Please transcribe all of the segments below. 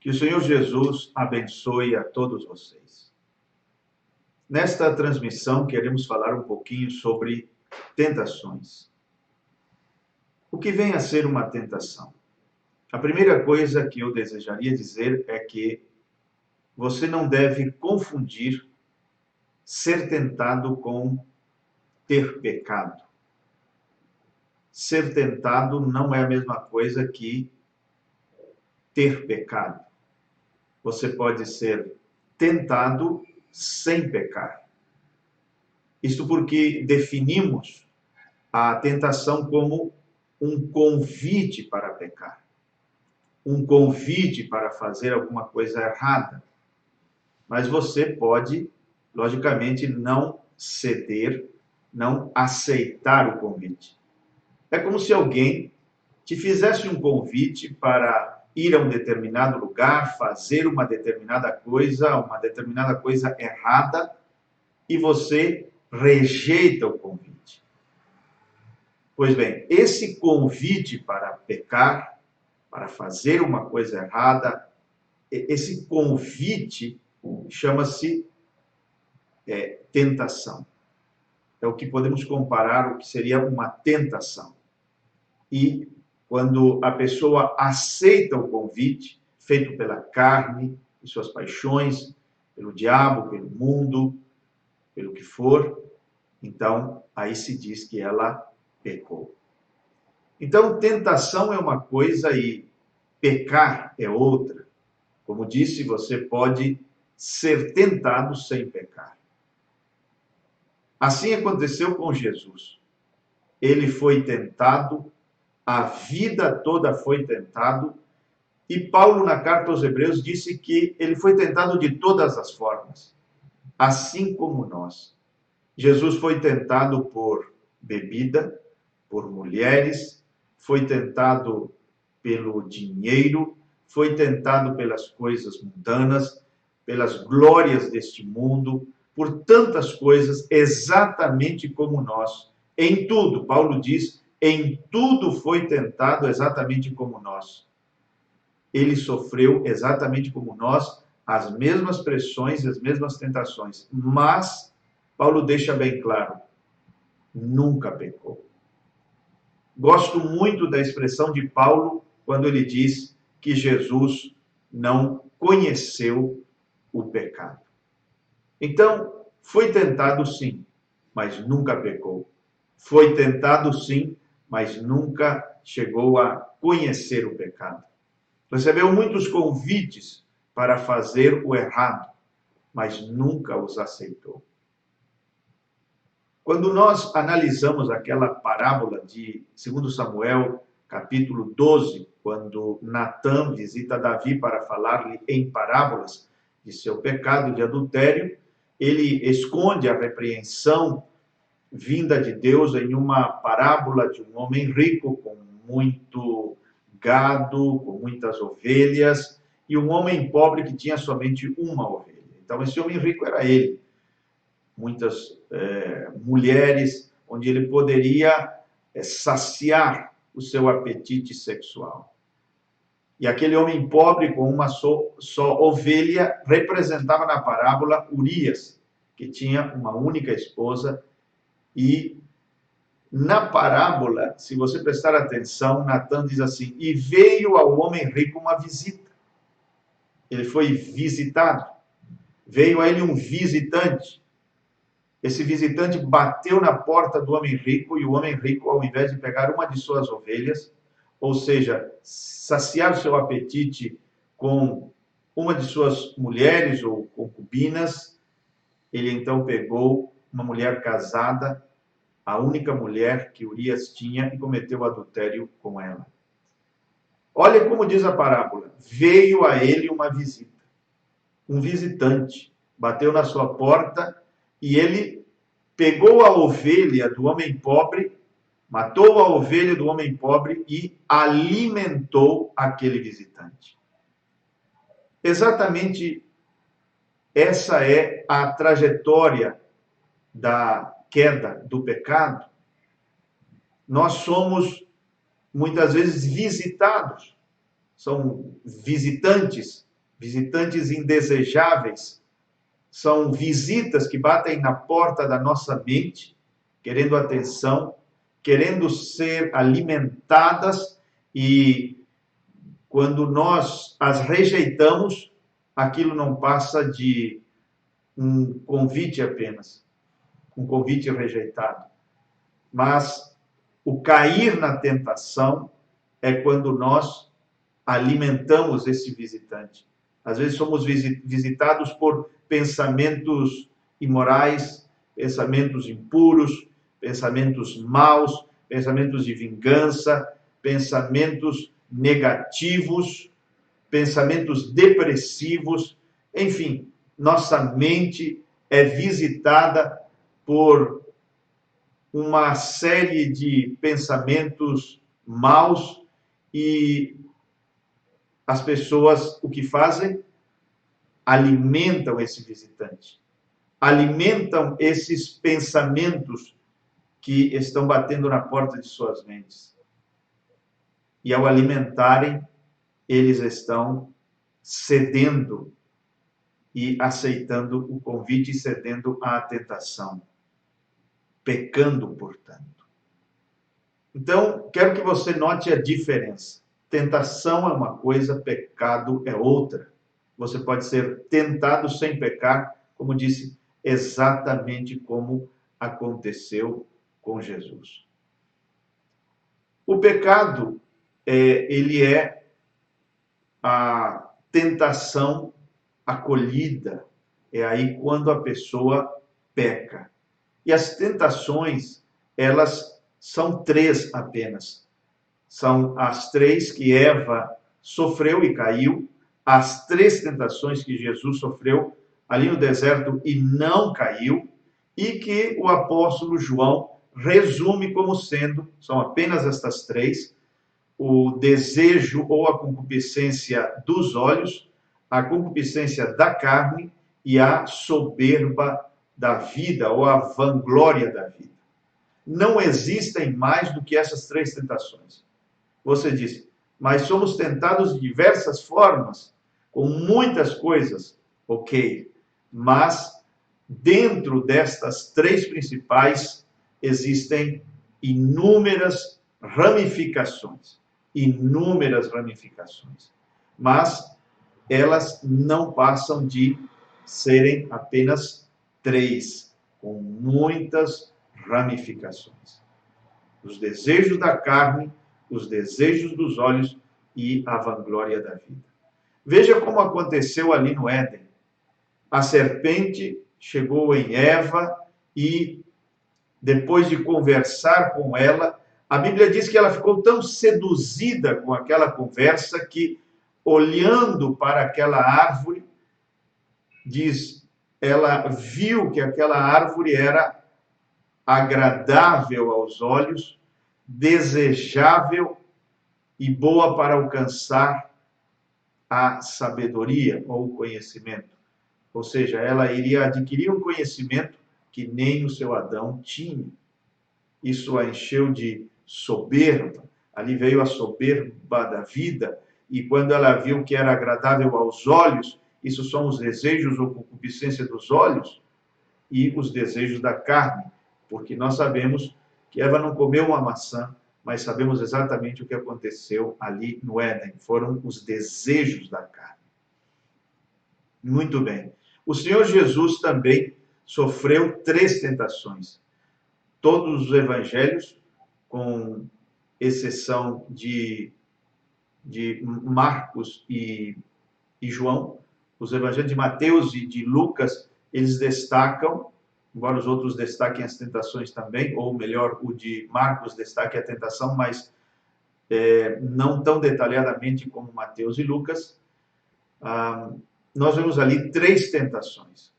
Que o Senhor Jesus abençoe a todos vocês. Nesta transmissão, queremos falar um pouquinho sobre tentações. O que vem a ser uma tentação? A primeira coisa que eu desejaria dizer é que você não deve confundir ser tentado com ter pecado. Ser tentado não é a mesma coisa que ter pecado. Você pode ser tentado sem pecar. Isto porque definimos a tentação como um convite para pecar, um convite para fazer alguma coisa errada. Mas você pode, logicamente, não ceder, não aceitar o convite. É como se alguém te fizesse um convite para ir a um determinado lugar, fazer uma determinada coisa errada, e você rejeita o convite. Pois bem, esse convite para pecar, para fazer uma coisa errada, esse convite chama-se tentação. É o que podemos comparar o que seria uma tentação. E quando a pessoa aceita o convite, feito pela carne e suas paixões, pelo diabo, pelo mundo, pelo que for, então aí se diz que ela pecou. Então, tentação é uma coisa e pecar é outra. Como disse, você pode ser tentado sem pecar. Assim aconteceu com Jesus. Ele foi tentado, a vida toda foi tentado, e Paulo, na carta aos Hebreus, disse que ele foi tentado de todas as formas, assim como nós. Jesus foi tentado por bebida, por mulheres, foi tentado pelo dinheiro, foi tentado pelas coisas mundanas, pelas glórias deste mundo, por tantas coisas, exatamente como nós. Em tudo, Paulo diz, em tudo foi tentado exatamente como nós. Ele sofreu exatamente como nós, as mesmas pressões e as mesmas tentações. Mas, Paulo deixa bem claro, nunca pecou. Gosto muito da expressão de Paulo quando ele diz que Jesus não conheceu o pecado. Então, foi tentado sim, mas nunca pecou. Foi tentado sim, mas nunca chegou a conhecer o pecado. Recebeu muitos convites para fazer o errado, mas nunca os aceitou. Quando nós analisamos aquela parábola de 2 Samuel, capítulo 12, quando Natã visita Davi para falar-lhe em parábolas de seu pecado de adultério, ele esconde a repreensão vinda de Deus em uma parábola de um homem rico com muito gado, com muitas ovelhas, e um homem pobre que tinha somente uma ovelha. Então, esse homem rico era ele. Muitas mulheres, onde ele poderia saciar o seu apetite sexual. E aquele homem pobre com uma só ovelha representava na parábola Urias, que tinha uma única esposa. E na parábola, se você prestar atenção, Natã diz assim, e veio ao homem rico uma visita. Ele foi visitado. Veio a ele um visitante. Esse visitante bateu na porta do homem rico e o homem rico, ao invés de pegar uma de suas ovelhas, ou seja, saciar o seu apetite com uma de suas mulheres ou concubinas, ele então pegou uma mulher casada, a única mulher que Urias tinha, e cometeu adultério com ela. Olha como diz a parábola, veio a ele uma visita, um visitante, bateu na sua porta e ele pegou a ovelha do homem pobre, matou a ovelha do homem pobre e alimentou aquele visitante. Exatamente essa é a trajetória da queda, do pecado. Nós somos muitas vezes visitados, são visitantes Visitantes indesejáveis são visitas que batem na porta da nossa mente, querendo atenção, querendo ser alimentadas, e quando nós as rejeitamos, aquilo não passa de um convite apenas, um convite rejeitado. Mas o cair na tentação é quando nós alimentamos esse visitante. Às vezes somos visitados por pensamentos imorais, pensamentos impuros, pensamentos maus, pensamentos de vingança, pensamentos negativos, pensamentos depressivos, enfim, nossa mente é visitada por uma série de pensamentos maus, e as pessoas o que fazem? Alimentam esse visitante, alimentam esses pensamentos que estão batendo na porta de suas mentes. E ao alimentarem, eles estão cedendo e aceitando o convite e cedendo à tentação, pecando, portanto. Então, quero que você note a diferença. Tentação é uma coisa, pecado é outra. Você pode ser tentado sem pecar, como disse, exatamente como aconteceu com Jesus. O pecado, ele é a tentação acolhida. É aí quando a pessoa peca. E as tentações, elas são três apenas. São as três que Eva sofreu e caiu, as três tentações que Jesus sofreu ali no deserto e não caiu, e que o apóstolo João resume como sendo, são apenas estas três: o desejo ou a concupiscência dos olhos, a concupiscência da carne e a soberba da vida, ou a vanglória da vida. Não existem mais do que essas três tentações. Você diz, mas somos tentados de diversas formas, com muitas coisas, ok, mas dentro destas três principais existem inúmeras ramificações, mas elas não passam de serem apenas três, com muitas ramificações. Os desejos da carne, os desejos dos olhos e a vanglória da vida. Veja como aconteceu ali no Éden. A serpente chegou em Eva e, depois de conversar com ela, a Bíblia diz que ela ficou tão seduzida com aquela conversa que, olhando para aquela árvore, diz, ela viu que aquela árvore era agradável aos olhos, desejável e boa para alcançar a sabedoria ou o conhecimento. Ou seja, ela iria adquirir um conhecimento que nem o seu Adão tinha. Isso a encheu de soberba. Ali veio a soberba da vida, e quando ela viu que era agradável aos olhos, isso são os desejos ou concupiscência dos olhos e os desejos da carne, porque nós sabemos que Eva não comeu uma maçã, mas sabemos exatamente o que aconteceu ali no Éden. Foram os desejos da carne. Muito bem. O Senhor Jesus também sofreu três tentações. Todos os evangelhos, com exceção de Marcos e João, os evangelhos de Mateus e de Lucas, eles destacam, embora os outros destaquem as tentações também, ou melhor, o de Marcos destaque a tentação, mas não tão detalhadamente como Mateus e Lucas. Nós vemos ali três tentações.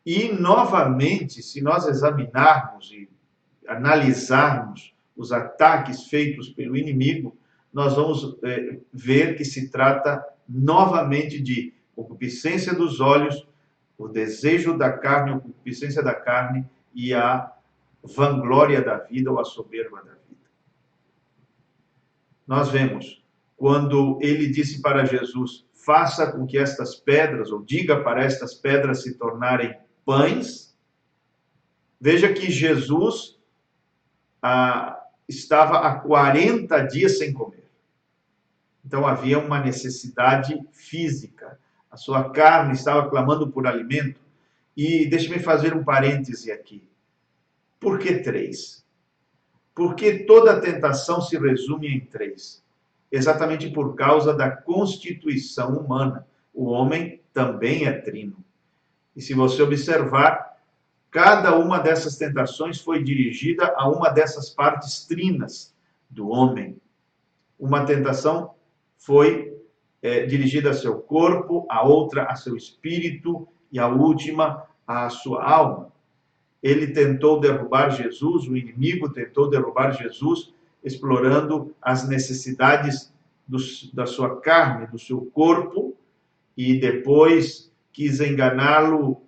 E, novamente, se nós examinarmos e analisarmos os ataques feitos pelo inimigo, nós vamos ver que se trata novamente de concupiscência dos olhos, o desejo da carne, a concupiscência da carne e a vanglória da vida ou a soberba da vida. Nós vemos quando ele disse para Jesus: faça com que estas pedras, ou diga para estas pedras se tornarem pães. Veja que Jesus estava há 40 dias sem comer. Então havia uma necessidade física. A sua carne estava clamando por alimento. E deixe-me fazer um parêntese aqui. Por que 3? Porque toda a tentação se resume em 3. Exatamente por causa da constituição humana. O homem também é trino. E se você observar, cada uma dessas tentações foi dirigida a uma dessas partes trinas do homem. Uma tentação foi dirigida a seu corpo, a outra a seu espírito e a última a sua alma. Ele tentou derrubar Jesus, o inimigo tentou derrubar Jesus, explorando as necessidades da sua carne, do seu corpo, e depois quis enganá-lo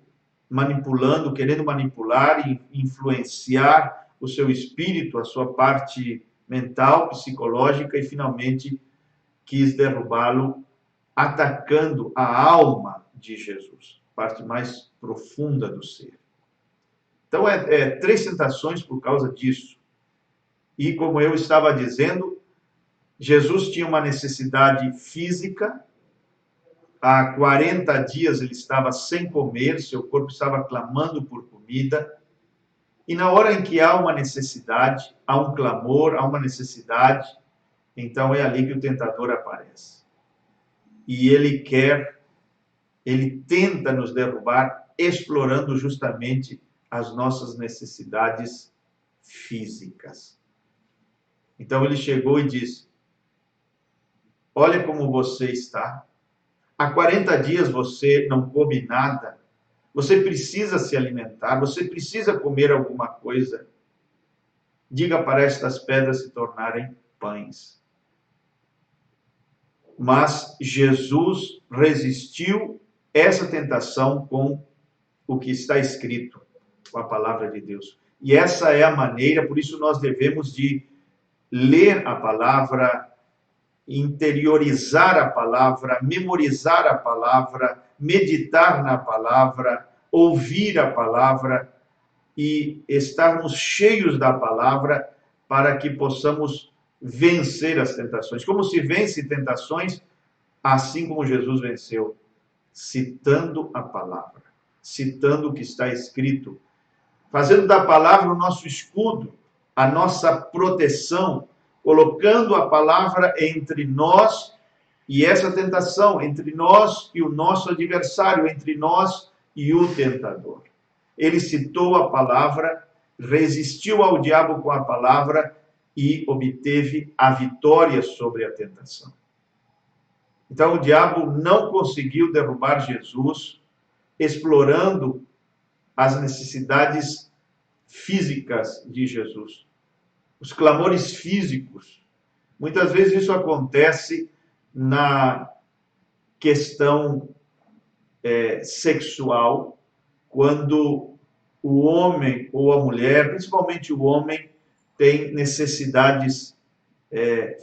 manipulando, querendo manipular e influenciar o seu espírito, a sua parte mental, psicológica, e finalmente quis derrubá-lo atacando a alma de Jesus, parte mais profunda do ser. Então, 3 tentações por causa disso. E como eu estava dizendo, Jesus tinha uma necessidade física. Há 40 dias ele estava sem comer, seu corpo estava clamando por comida. E na hora em que há uma necessidade, há um clamor, há uma necessidade, então é ali que o tentador aparece. E ele tenta nos derrubar, explorando justamente as nossas necessidades físicas. Então ele chegou e disse: olha como você está. Há 40 dias você não come nada. Você precisa se alimentar, você precisa comer alguma coisa. Diga para estas pedras se tornarem pães. Mas Jesus resistiu essa tentação com o que está escrito, com a palavra de Deus. E essa é a maneira, por isso nós devemos de ler a palavra, interiorizar a palavra, memorizar a palavra, meditar na palavra, ouvir a palavra e estarmos cheios da palavra para que possamos vencer as tentações. Como se vence tentações? Assim como Jesus venceu, citando a palavra, citando o que está escrito, fazendo da palavra o nosso escudo, a nossa proteção, colocando a palavra entre nós e essa tentação, entre nós e o nosso adversário, entre nós e o tentador. Ele citou a palavra, resistiu ao diabo com a palavra e obteve a vitória sobre a tentação. Então o diabo não conseguiu derrubar Jesus, explorando as necessidades físicas de Jesus, os clamores físicos. Muitas vezes isso acontece na questão sexual, quando o homem ou a mulher, principalmente o homem, tem necessidades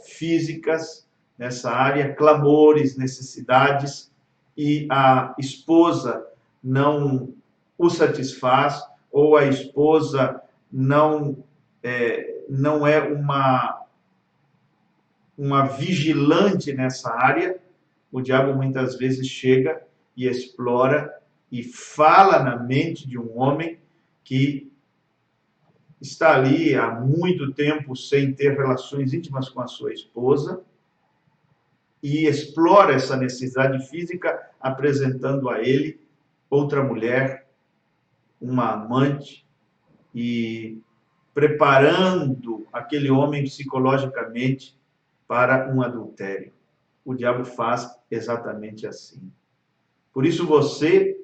físicas nessa área, clamores, necessidades, e a esposa não o satisfaz, ou a esposa não é uma vigilante nessa área. O diabo muitas vezes chega e explora e fala na mente de um homem que está ali há muito tempo sem ter relações íntimas com a sua esposa e explora essa necessidade física, apresentando a ele outra mulher, uma amante, e preparando aquele homem psicologicamente para um adultério. O diabo faz exatamente assim. Por isso você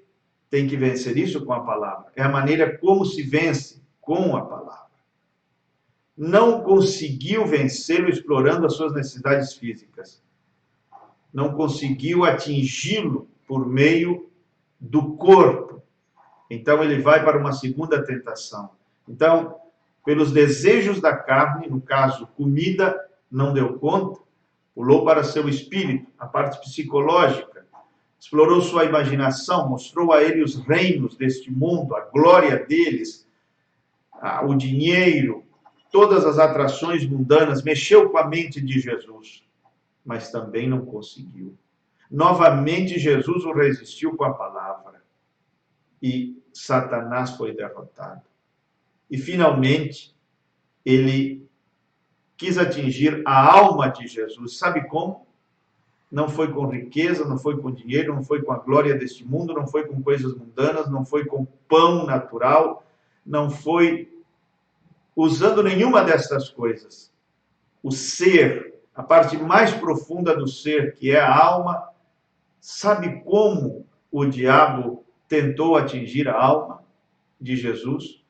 tem que vencer isso com a palavra. É a maneira como se vence, com a palavra. Não conseguiu vencê-lo explorando as suas necessidades físicas. Não conseguiu atingi-lo por meio do corpo. Então ele vai para uma segunda tentação. Então, pelos desejos da carne, no caso, comida, não deu conta. pulou para seu espírito, a parte psicológica, explorou sua imaginação, mostrou a ele os reinos deste mundo, a glória deles, o dinheiro, todas as atrações mundanas, mexeu com a mente de Jesus, mas também não conseguiu. Novamente, Jesus o resistiu com a palavra e Satanás foi derrotado. E, finalmente, ele quis atingir a alma de Jesus. Sabe como? Não foi com riqueza, não foi com dinheiro, não foi com a glória deste mundo, não foi com coisas mundanas, não foi com pão natural, não foi usando nenhuma destas coisas. O ser, a parte mais profunda do ser, que é a alma, sabe como o diabo tentou atingir a alma de Jesus?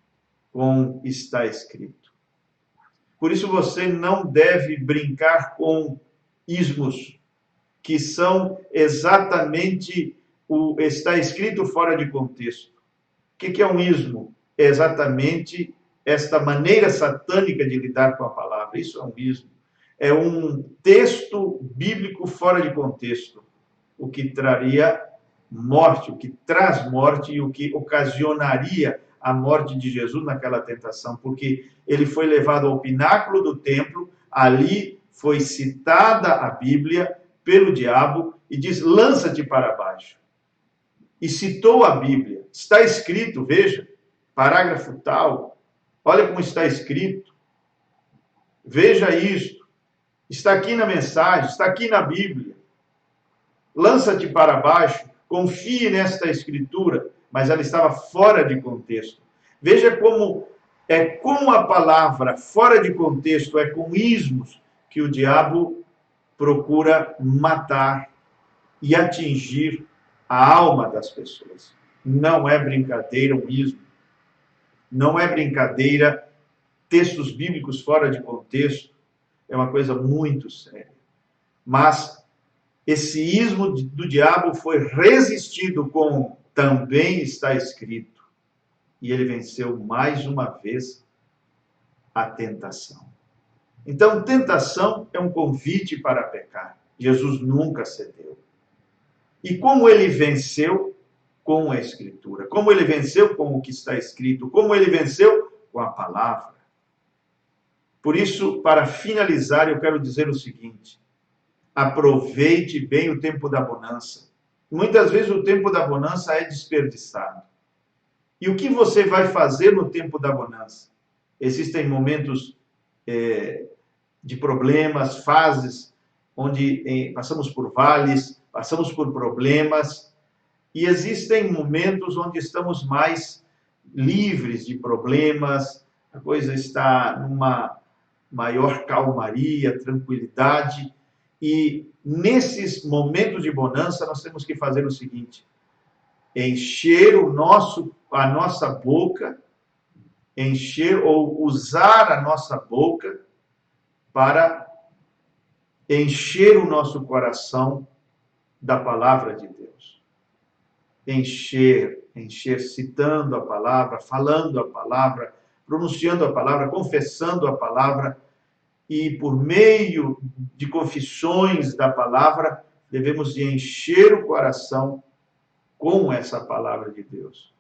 Com está escrito. Por isso você não deve brincar com ismos, que são exatamente o está escrito fora de contexto. O que é um ismo? É exatamente esta maneira satânica de lidar com a palavra. Isso é um ismo. É um texto bíblico fora de contexto, o que traria morte, o que traz morte e o que ocasionaria a morte de Jesus naquela tentação, porque ele foi levado ao pináculo do templo, ali foi citada a Bíblia pelo diabo e diz: lança-te para baixo. E citou a Bíblia. Está escrito, veja, parágrafo tal, olha como está escrito. Veja isto. Está aqui na mensagem, está aqui na Bíblia. Lança-te para baixo, confie nesta escritura, mas ela estava fora de contexto. Veja como é com a palavra fora de contexto, é com ismos que o diabo procura matar e atingir a alma das pessoas. Não é brincadeira um ismo. Não é brincadeira textos bíblicos fora de contexto. É uma coisa muito séria. Mas esse ismo do diabo foi resistido com também está escrito. E ele venceu mais uma vez a tentação. Então, tentação é um convite para pecar. Jesus nunca cedeu. E como ele venceu? Com a Escritura. Como ele venceu? Com o que está escrito. Como ele venceu? Com a palavra. Por isso, para finalizar, eu quero dizer o seguinte: aproveite bem o tempo da bonança. Muitas vezes o tempo da bonança é desperdiçado. E o que você vai fazer no tempo da bonança? Existem momentos de problemas, fases onde passamos por vales, passamos por problemas, e existem momentos onde estamos mais livres de problemas, a coisa está numa maior calmaria, tranquilidade, e nesses momentos de bonança nós temos que fazer o seguinte: encher a nossa boca, encher ou usar a nossa boca para encher o nosso coração da palavra de Deus. Encher, citando a palavra, falando a palavra, pronunciando a palavra, confessando a palavra, e por meio de confissões da palavra, devemos de encher o coração com essa palavra de Deus.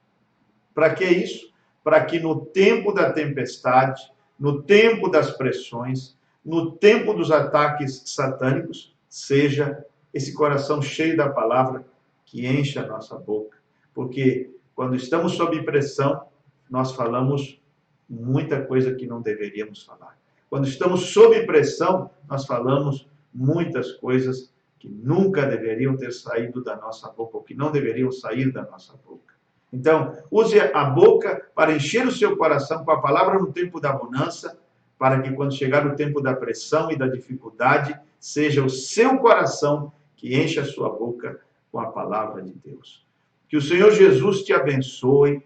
Para que isso? Para que no tempo da tempestade, no tempo das pressões, no tempo dos ataques satânicos, seja esse coração cheio da palavra que enche a nossa boca. Porque quando estamos sob pressão, nós falamos muita coisa que não deveríamos falar. Quando estamos sob pressão, nós falamos muitas coisas que nunca deveriam ter saído da nossa boca, ou que não deveriam sair da nossa boca. Então, use a boca para encher o seu coração com a palavra no tempo da bonança, para que quando chegar o tempo da pressão e da dificuldade, seja o seu coração que enche a sua boca com a palavra de Deus. Que o Senhor Jesus te abençoe.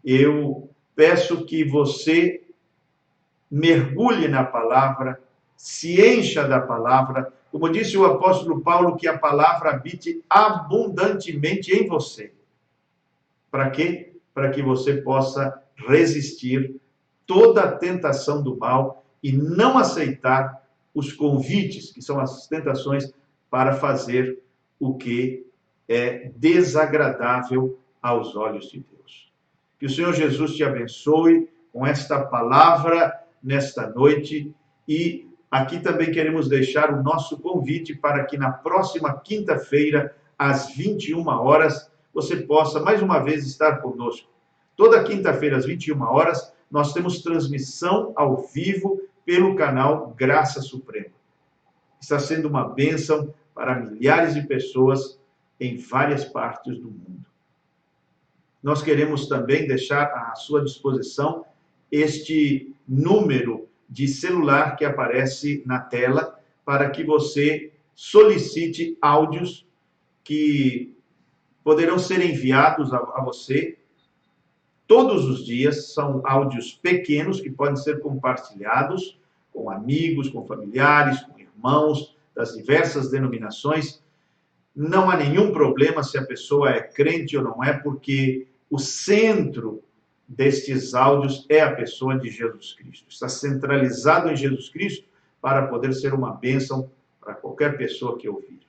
Eu peço que você mergulhe na palavra, se encha da palavra. Como disse o apóstolo Paulo, que a palavra habite abundantemente em você. Para quê? Para que você possa resistir toda a tentação do mal e não aceitar os convites, que são as sustentações para fazer o que é desagradável aos olhos de Deus. Que o Senhor Jesus te abençoe com esta palavra nesta noite, e aqui também queremos deixar o nosso convite para que na próxima quinta-feira, às 21 horas, você possa mais uma vez estar conosco. Toda quinta-feira, às 21 horas, nós temos transmissão ao vivo pelo canal Graça Suprema. Está sendo uma bênção para milhares de pessoas em várias partes do mundo. Nós queremos também deixar à sua disposição este número de celular que aparece na tela para que você solicite áudios que poderão ser enviados a você todos os dias. São áudios pequenos que podem ser compartilhados com amigos, com familiares, com irmãos das diversas denominações. Não há nenhum problema se a pessoa é crente ou não é, porque o centro destes áudios é a pessoa de Jesus Cristo. Está centralizado em Jesus Cristo para poder ser uma bênção para qualquer pessoa que ouvir.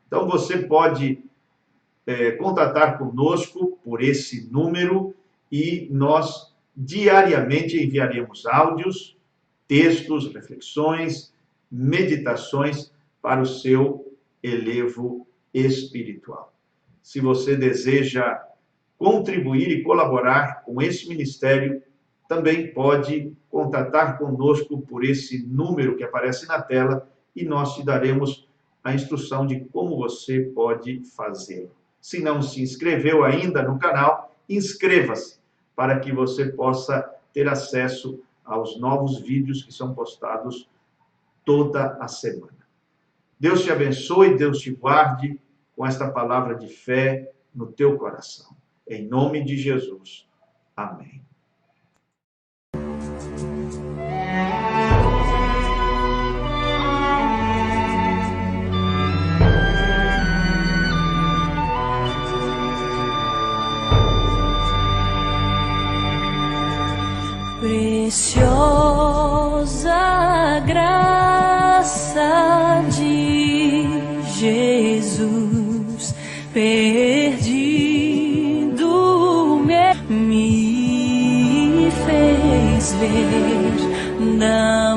Então você pode contatar conosco por esse número e nós diariamente enviaremos áudios, textos, reflexões, meditações para o seu elevo espiritual. Se você deseja contribuir e colaborar com esse ministério, também pode contatar conosco por esse número que aparece na tela e nós te daremos a instrução de como você pode fazê-lo. Se não se inscreveu ainda no canal, inscreva-se para que você possa ter acesso aos novos vídeos que são postados toda a semana. Deus te abençoe, Deus te guarde com esta palavra de fé no teu coração. Em nome de Jesus. Amém. Preciosa graça de Jesus, perdido me fez ver. Não